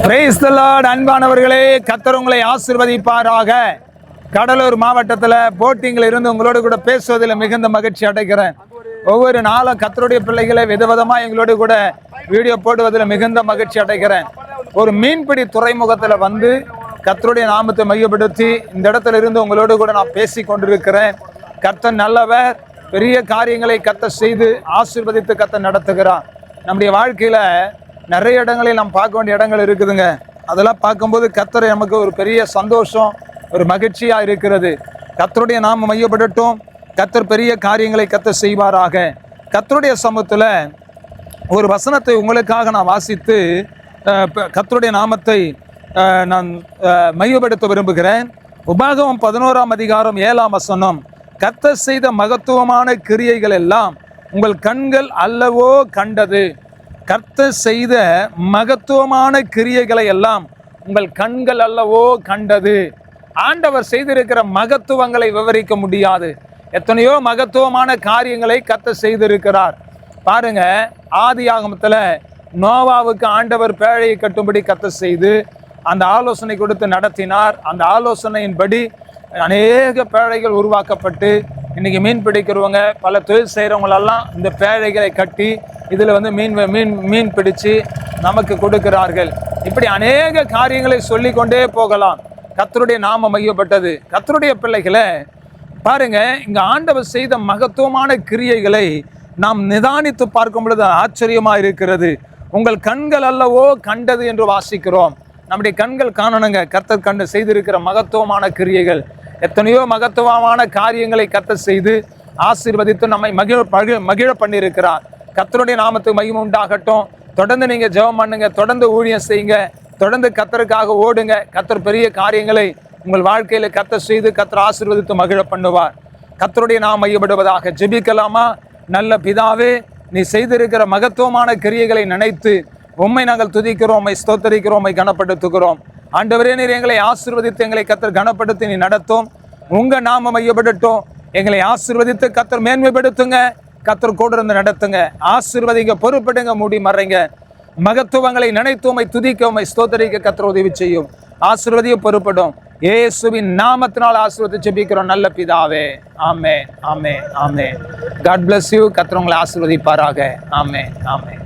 Praise the Lord. அன்பானவர்களே, கர்த்தர் உங்களை ஆசீர்வதிப்பாராக. கடலூர் மாவட்டத்தில் போட்டிங்கில் இருந்து உங்களோடு கூட பேசுவதில் மிகுந்த மகிழ்ச்சி அடைகிறேன். ஒவ்வொரு நாளும் கர்த்தருடைய பிள்ளைகளை விதவிதமாக எங்களோடு கூட வீடியோ போடுவதில் மிகுந்த மகிழ்ச்சி அடைகிறேன். ஒரு மீன்பிடி துறைமுகத்தில் வந்து கர்த்தருடைய நாமத்தை மையப்படுத்தி இந்த இடத்துல இருந்து உங்களோடு கூட நான் பேசி கொண்டிருக்கிறேன். கர்த்தர் நல்லவர், பெரிய காரியங்களை கர்த்தர் செய்து ஆசீர்வதித்து கர்த்தர் நடத்துகிறார். நம்முடைய வாழ்க்கையில் நிறைய இடங்களில் நாம் பார்க்க வேண்டிய இடங்கள் இருக்குதுங்க. அதெல்லாம் பார்க்கும்போது கர்த்தர் நமக்கு ஒரு பெரிய சந்தோஷம், ஒரு மகிழ்ச்சியாக இருக்கிறது. கர்த்தருடைய நாமம் மையப்படட்டும். கர்த்தர் பெரிய காரியங்களை கர்த்தர் செய்வாராக. கர்த்தருடைய சமூகத்தில் ஒரு வசனத்தை உங்களுக்காக நான் வாசித்து கர்த்தருடைய நாமத்தை நான் மையப்படுத்த விரும்புகிறேன். உபாகமம் 11ஆம் அதிகாரம் 7ஆம் வசனம். கர்த்தர் செய்த மகத்துவமான கிரியைகள் எல்லாம் உங்கள் கண்கள் அல்லவோ கண்டது. கர்த்தர் செய்த மகத்துவமான கிரியைகளை எல்லாம் உங்கள் கண்கள் அல்லவோ கண்டது. ஆண்டவர் செய்திருக்கிற மகத்துவங்களை விவரிக்க முடியாது. எத்தனையோ மகத்துவமான காரியங்களை கர்த்தர் செய்திருக்கிறார். பாருங்க, ஆதியாகமத்தில் நோவாவுக்கு ஆண்டவர் பேழையை கட்டும்படி கர்த்தர் செய்து அந்த ஆலோசனை கொடுத்து நடத்தினார். அந்த ஆலோசனையின்படி அநேக பேழைகள் உருவாக்கப்பட்டு இன்றைக்கி மீன் பிடிக்கிறவங்க, பல தொழில் செய்கிறவங்களெல்லாம் இந்த பேழைகளை கட்டி இதில் வந்து மீன் பிடிச்சு நமக்கு கொடுக்கிறார்கள். இப்படி அநேக காரியங்களை சொல்லி கொண்டே போகலாம். கர்த்தருடைய நாமம் மையப்பட்டது. கர்த்தருடைய பிள்ளைகளை பாருங்க, இங்கே ஆண்டவர் செய்த மகத்துவமான கிரியைகளை நாம் நிதானித்து பார்க்கும் பொழுது ஆச்சரியமாக இருக்கிறது. உங்கள் கண்கள் அல்லவோ கண்டது என்று வாசிக்கிறோம். நம்முடைய கண்கள் காணணுங்க கர்த்தர் கண்டு செய்திருக்கிற மகத்துவமான கிரியைகள். எத்தனையோ மகத்துவமான காரியங்களை கர்த்தர் செய்து ஆசீர்வதித்து நம்மை மகிழ பண்ணியிருக்கிறார். கர்த்தருடைய நாமத்துக்கு மகிமை உண்டாகட்டும். தொடர்ந்து நீங்கள் ஜெபம் பண்ணுங்க, தொடர்ந்து ஊழியம் செய்யுங்க, தொடர்ந்து கர்த்தருக்காக ஓடுங்க. கர்த்தர் பெரிய காரியங்களை உங்கள் வாழ்க்கையில் கர்த்தர் செய்து கர்த்தர் ஆசீர்வதித்து மகிழ பண்ணுவார். கர்த்தருடைய நாமம் மையப்படுவதாக. ஜெபிக்கலாமா? நல்ல பிதாவே, நீ செய்திருக்கிற மகத்துவமான கிரியைகளை நினைத்து உம்மை நாங்கள் துதிக்கிறோம், உம்மை ஸ்தோத்தரிக்கிறோம், உம்மை கனப்படுத்துகிறோம். ஆண்டவரே, நீர் எங்களை ஆசீர்வதித்து எங்களை கர்த்தர் கனப்படுத்தி நீ நடத்தும். உங்கள் நாமம் மையப்படட்டும். எங்களை ஆசீர்வதித்து கர்த்தர் மேன்மைப்படுத்துங்க. கர்த்தர் கூட இருந்து நடத்துங்க. ஆசீர்வதிங்க, பொறுப்படுங்க, மூடி மறைங்க. மகத்துவங்களை நினைத்து உம்மை துதிக்க உம்மை ஸ்தோத்தரிக்க கர்த்தர் உதவி செய்யும். ஆசீர்வதிய பொறுப்படும். இயேசுவின் நாமத்தினால் ஆசீர்வதித்து ஜெபிக்கிறோம் நல்ல பிதாவே. ஆமென், ஆமென், ஆமென். God bless you. கர்த்தர் உங்களை ஆசீர்வதிப்பாராக. ஆமென், ஆமென்.